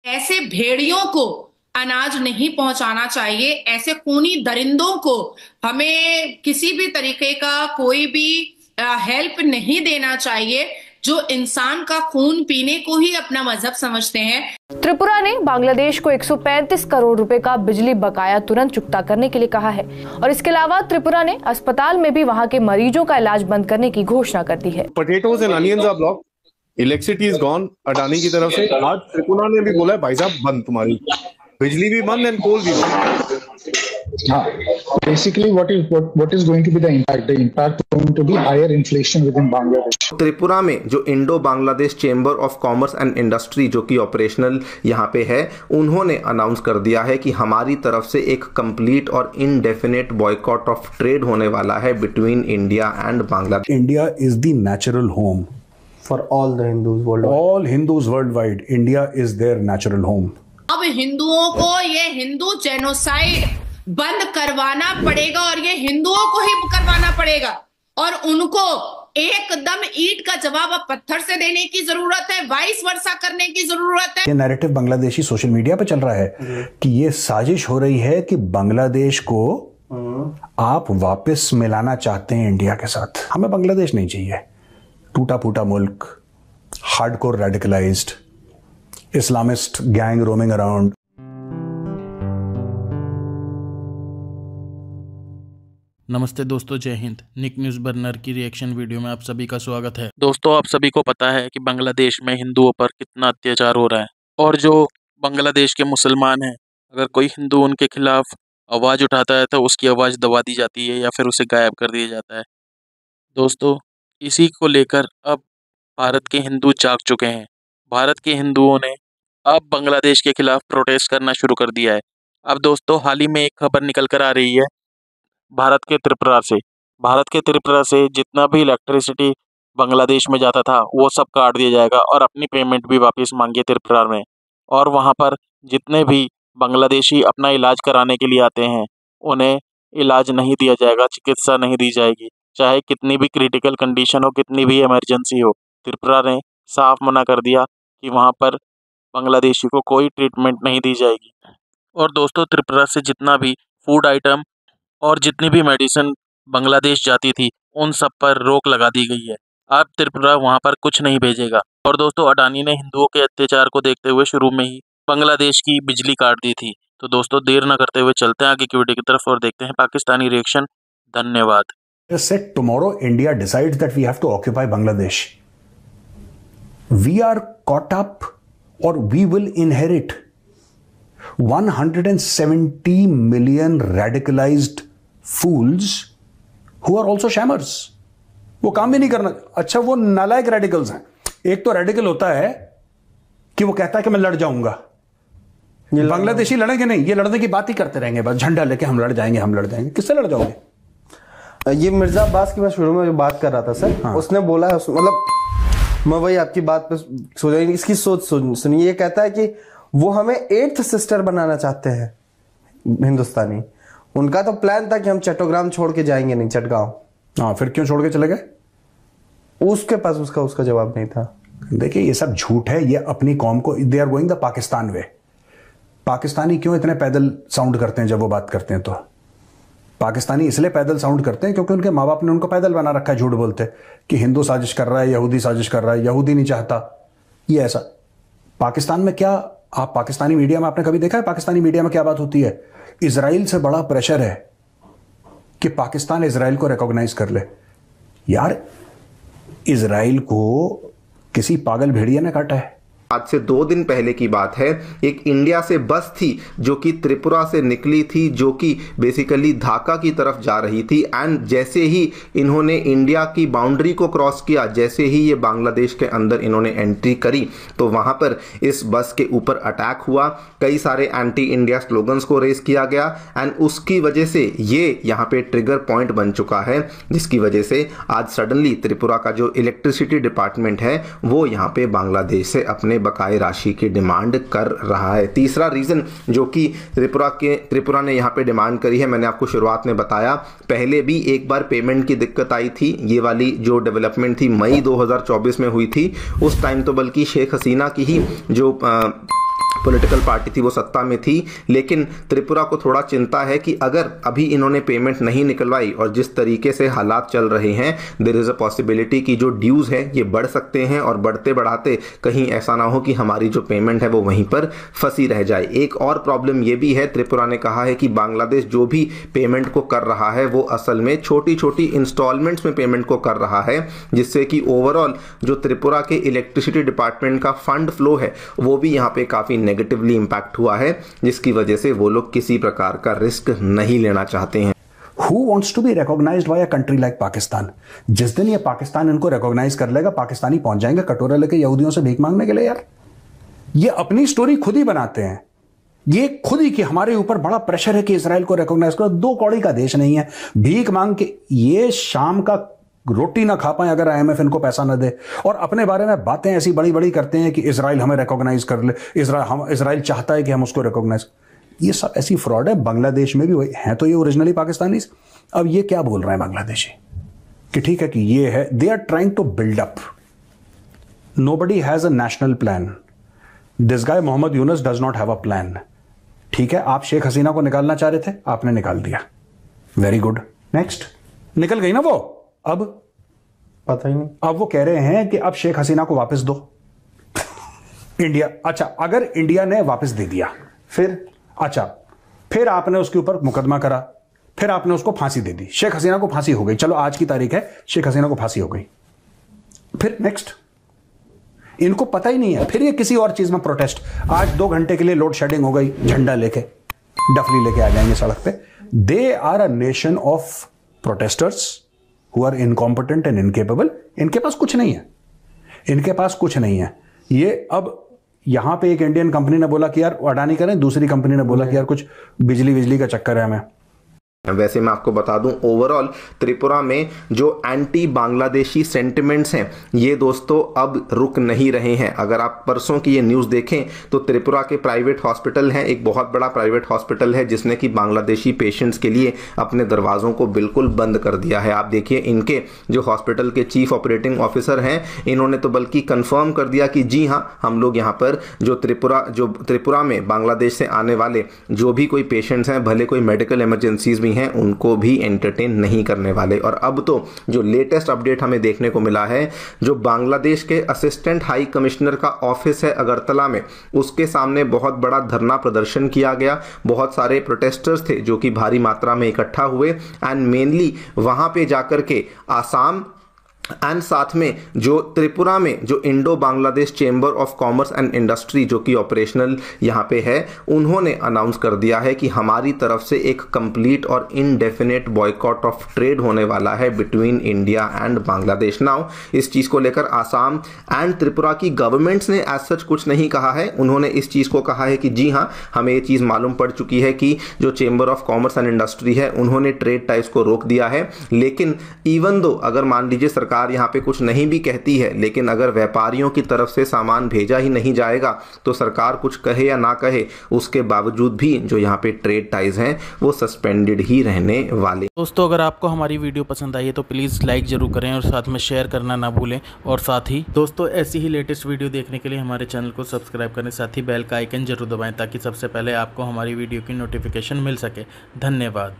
ऐसे भेड़ियों को अनाज नहीं पहुंचाना चाहिए। ऐसे खूनी दरिंदों को हमें किसी भी तरीके का कोई भी हेल्प नहीं देना चाहिए, जो इंसान का खून पीने को ही अपना मजहब समझते हैं। त्रिपुरा ने बांग्लादेश को 135 करोड़ रुपए का बिजली बकाया तुरंत चुकता करने के लिए कहा है और इसके अलावा त्रिपुरा ने अस्पताल में भी वहां के मरीजों का इलाज बंद करने की घोषणा कर दी है। Potatoes and onions R block, electricity is gone Adani की तरफ से। आज त्रिपुरा ने भी बोला है भाई साहब बंद, तुम्हारी बिजली भी बंद एंड कोल भी बंद। Basically, what is going to be the impact? The impact going to be higher inflation within Bangladesh. Tripura में जो Indo Bangladesh chamber of commerce and industry जो कि ऑपरेशनल यहाँ पे है, उन्होंने अनाउंस कर दिया है कि हमारी तरफ से एक कंप्लीट और इनडेफिनेट बॉयकॉट ऑफ ट्रेड होने वाला है between India and Bangladesh. India is the natural home for all the Hindus worldwide. All Hindus worldwide. India is their natural home. अब हिंदुओं को ये हिंदू जेनोसाइड बंद करवाना पड़ेगा और ये हिंदुओं को ही करवाना पड़ेगा और उनको एकदम ईंट का जवाब अब पत्थर से देने की जरूरत है, वाइस वर्सा करने की जरूरत है। ये नैरेटिव बांग्लादेशी सोशल मीडिया पे चल रहा है कि ये साजिश हो रही है कि बांग्लादेश को आप वापस मिलाना चाहते हैं इंडिया के साथ। हमें बांग्लादेश नहीं चाहिए, टूटा फूटा मुल्क, hardcore radicalised Islamist gang roaming around. नमस्ते दोस्तों, जय हिंद। निक न्यूज़ बर्नर की रिएक्शन वीडियो में आप सभी का स्वागत है। दोस्तों, आप सभी को पता है कि बांग्लादेश में हिंदुओं पर कितना अत्याचार हो रहा है और जो बांग्लादेश के मुसलमान हैं, अगर कोई हिंदू उनके खिलाफ आवाज़ उठाता है तो उसकी आवाज़ दबा दी जाती है या फिर उसे गायब कर दिया जाता है। दोस्तों, इसी को लेकर अब भारत के हिंदू जाग चुके हैं। भारत के हिंदुओं ने अब बांग्लादेश के खिलाफ प्रोटेस्ट करना शुरू कर दिया है। अब दोस्तों, हाल ही में एक खबर निकल कर आ रही है भारत के त्रिपुरा से जितना भी इलेक्ट्रिसिटी बांग्लादेश में जाता था वो सब काट दिया जाएगा और अपनी पेमेंट भी वापस मांगी त्रिपुरा में। और वहाँ पर जितने भी बांग्लादेशी अपना इलाज कराने के लिए आते हैं उन्हें इलाज नहीं दिया जाएगा, चिकित्सा नहीं दी जाएगी, चाहे कितनी भी क्रिटिकल कंडीशन हो, कितनी भी इमरजेंसी हो। त्रिपुरा ने साफ मना कर दिया कि वहाँ पर बांग्लादेशी को कोई ट्रीटमेंट नहीं दी जाएगी। और दोस्तों, त्रिपुरा से जितना भी फूड आइटम और जितनी भी मेडिसिन बांग्लादेश जाती थी उन सब पर रोक लगा दी गई है। अब त्रिपुरा वहां पर कुछ नहीं भेजेगा। और दोस्तों, अडानी ने हिंदुओं के अत्याचार को देखते हुए शुरू में ही बांग्लादेश की बिजली काट दी थी। तो दोस्तों, देर न करते हुए चलते हैं आगे की वीडियो की तरफ और देखते हैं पाकिस्तानी रिएक्शन। धन्यवाद। Said tomorrow India decides that we have to occupy Bangladesh. We are caught up or we will inherit 170 million radicalized fools who are also shammers. वो काम भी नहीं करना। अच्छा, वो नालायक रेडिकल्स हैं। एक तो रेडिकल होता है कि वो कहता है कि मैं लड़ जाऊंगा। बांग्लादेशी लड़ेंगे नहीं, ये लड़ने की बात ही करते रहेंगे, बस झंडा लेके हम लड़ जाएंगे। किससे लड़ जाओगे? ये मिर्जा अब्बास की मैं शुरू में जो बात कर रहा था सर, हाँ। उसने बोला है, मतलब मैं वही आपकी बात पे सोचा, इसकी सोच सुनिए। ये कहता है कि वो हमें 8th सिस्टर बनाना चाहते हैं हिंदुस्तानी। उनका तो प्लान था कि हम चट्टोग्राम छोड़ के जाएंगे नहीं, चटगांव। हाँ, फिर क्यों छोड़ के चले गए? उसके पास उसका जवाब नहीं था। देखिए, ये सब झूठ है। ये अपनी कौम को, they are going the Pakistan way. Pakistani क्यों इतने पैदल साउंड करते हैं जब वो बात करते हैं? तो पाकिस्तानी इसलिए पैदल साउंड करते हैं क्योंकि उनके माँ बाप ने उनको पैदल बना रखा है। झूठ बोलते कि हिंदू साजिश कर रहा है, यहूदी साजिश कर रहा है, यहूदी नहीं चाहता। ये ऐसा पाकिस्तान में क्या, आप पाकिस्तानी मीडिया में आपने कभी देखा है पाकिस्तानी मीडिया में क्या बात होती है? इजराइल से बड़ा प्रेशर है कि पाकिस्तान इजराइल को रिकॉग्नाइज कर ले। यार, इजराइल को किसी पागल भेड़िया ने काटा है। आज से 2 दिन पहले की बात है, एक इंडिया से बस थी जो कि त्रिपुरा से निकली थी, जो कि बेसिकली ढाका की तरफ जा रही थी। एंड जैसे ही इन्होंने इंडिया की बाउंड्री को क्रॉस किया, जैसे ही ये बांग्लादेश के अंदर इन्होंने एंट्री करी, तो वहां पर इस बस के ऊपर अटैक हुआ। कई सारे एंटी इंडिया स्लोगन्स को रेस किया गया एंड उसकी वजह से ये यहाँ पे ट्रिगर पॉइंट बन चुका है, जिसकी वजह से आज सडनली त्रिपुरा का जो इलेक्ट्रिसिटी डिपार्टमेंट है वो यहाँ पे बांग्लादेश से अपने बकाये राशि की डिमांड कर रहा है। तीसरा रीजन जो कि त्रिपुरा ने यहाँ पे डिमांड करी है, मैंने आपको शुरुआत में बताया, पहले भी एक बार पेमेंट की दिक्कत आई थी। ये वाली जो डेवलपमेंट थी मई 2024 में हुई थी। उस टाइम तो बल्कि शेख हसीना की ही जो पॉलिटिकल पार्टी थी वो सत्ता में थी, लेकिन त्रिपुरा को थोड़ा चिंता है कि अगर अभी इन्होंने पेमेंट नहीं निकलवाई और जिस तरीके से हालात चल रहे हैं, देयर इज अ पॉसिबिलिटी कि जो ड्यूज है ये बढ़ सकते हैं और बढ़ते बढ़ाते कहीं ऐसा ना हो कि हमारी जो पेमेंट है वो वहीं पर फंसी रह जाए। एक और प्रॉब्लम ये भी है, त्रिपुरा ने कहा है कि बांग्लादेश जो भी पेमेंट को कर रहा है वो असल में छोटी छोटी इंस्टॉलमेंट्स में पेमेंट को कर रहा है, जिससे कि ओवरऑल जो त्रिपुरा के इलेक्ट्रिसिटी डिपार्टमेंट का फंड फ्लो है वो भी यहाँ पे काफी नेगेटिवली इंपैक्ट हुआ है, जिसकी वजह से वो लोग किसी प्रकार का रिस्क नहीं लेना चाहते हैं। Who wants to be recognized by a country like Pakistan? जिस दिन ये पाकिस्तान इनको रिकॉग्नाइज कर लेगा, पाकिस्तानी पहुंच जाएंगे कटोरा लेके यहूदियों से भीख मांगने के लिए। यार ये अपनी स्टोरी खुद ही बनाते हैं, ये खुद ही कि हमारे ऊपर बड़ा प्रेशर है कि इसराइल को रिकॉग्नाइज करो। 2 कौड़ी का देश नहीं है, भीख मांग के ये शाम का रोटी ना खा पाए अगर IMF इनको पैसा ना दे, और अपने बारे में बातें ऐसी बड़ी बड़ी करते हैं कि इसराइल हमें रिकॉग्नाइज कर ले, इसराइल चाहता है कि हम उसको रिकॉग्नाइज। ये सब ऐसी फ्रॉड है। बांग्लादेश में भी वही है, तो ये ओरिजिनली पाकिस्तानी। अब ये क्या बोल रहे हैं बांग्लादेशी कि ठीक है कि ये है, they are trying to build up, nobody has a national plan, this guy Muhammad Yunus does not have a plan. ठीक है, आप शेख हसीना को निकालना चाह रहे थे, आपने निकाल दिया, वेरी गुड, नेक्स्ट। निकल गई ना वो, अब पता ही नहीं। अब वो कह रहे हैं कि अब शेख हसीना को वापस दो इंडिया। अच्छा, अगर इंडिया ने वापस दे दिया फिर, अच्छा फिर आपने उसके ऊपर मुकदमा करा, फिर आपने उसको फांसी दे दी, शेख हसीना को फांसी हो गई, चलो आज की तारीख है, शेख हसीना को फांसी हो गई, फिर नेक्स्ट इनको पता ही नहीं है, फिर ये किसी और चीज में प्रोटेस्ट। आज 2 घंटे के लिए लोड शेडिंग हो गई, झंडा लेके डफली लेके आ जाएंगे सड़क पे। They are a nation of protesters who are incompetent and incapable. इनके पास कुछ नहीं है, इनके पास कुछ नहीं है। ये अब यहां पे एक इंडियन कंपनी ने बोला कि यार अडानी करें, दूसरी कंपनी ने बोला कि यार कुछ बिजली का चक्कर है हमें। वैसे मैं आपको बता दूं, ओवरऑल त्रिपुरा में जो एंटी बांग्लादेशी सेंटिमेंट्स हैं ये दोस्तों अब रुक नहीं रहे हैं। अगर आप परसों की ये न्यूज़ देखें तो त्रिपुरा के प्राइवेट हॉस्पिटल हैं, एक बहुत बड़ा प्राइवेट हॉस्पिटल है जिसने कि बांग्लादेशी पेशेंट्स के लिए अपने दरवाज़ों को बिल्कुल बंद कर दिया है। आप देखिए, इनके जो हॉस्पिटल के चीफ ऑपरेटिंग ऑफिसर हैं, इन्होंने तो बल्कि कन्फर्म कर दिया कि जी हाँ, हम लोग यहाँ पर जो त्रिपुरा में बांग्लादेश से आने वाले जो भी कोई पेशेंट्स हैं, भले कोई मेडिकल इमरजेंसीज भी हैं, उनको भी एंटरटेन नहीं करने वाले। और अब तो जो लेटेस्ट अपडेट हमें देखने को मिला है, जो बांग्लादेश के असिस्टेंट हाई कमिश्नर का ऑफिस है अगरतला में, उसके सामने बहुत बड़ा धरना प्रदर्शन किया गया। बहुत सारे प्रोटेस्टर्स थे जो कि भारी मात्रा में इकट्ठा हुए एंड मेनली वहां पे जाकर के आसाम एंड साथ में जो त्रिपुरा में जो Indo Bangladesh chamber of commerce and industry जो कि ऑपरेशनल यहाँ पे है, उन्होंने अनाउंस कर दिया है कि हमारी तरफ से एक कंप्लीट और इनडेफिनेट बॉयकॉट ऑफ ट्रेड होने वाला है between India and Bangladesh. Now इस चीज़ को लेकर आसाम एंड त्रिपुरा की गवर्नमेंट्स ने एज सच कुछ नहीं कहा है। उन्होंने इस चीज़ को कहा है कि जी हाँ, हमें ये चीज़ मालूम पड़ चुकी है कि जो chamber of commerce and industry है उन्होंने ट्रेड टाइप्स को रोक दिया है। लेकिन इवन दो अगर मान लीजिए सरकार यहाँ पे कुछ नहीं भी कहती है, लेकिन अगर व्यापारियों की तरफ से सामान भेजा ही नहीं जाएगा तो सरकार कुछ कहे या ना कहे, उसके बावजूद भी जो यहाँ पे ट्रेड टाइज हैं वो सस्पेंडेड ही रहने वाले। दोस्तों, अगर आपको हमारी वीडियो पसंद आई है तो प्लीज़ लाइक जरूर करें और साथ में शेयर करना ना भूलें। और साथ ही दोस्तों, ऐसी ही लेटेस्ट वीडियो देखने के लिए हमारे चैनल को सब्सक्राइब करें, साथ ही बेल का आइकन जरूर दबाएं ताकि सबसे पहले आपको हमारी वीडियो की नोटिफिकेशन मिल सके। धन्यवाद।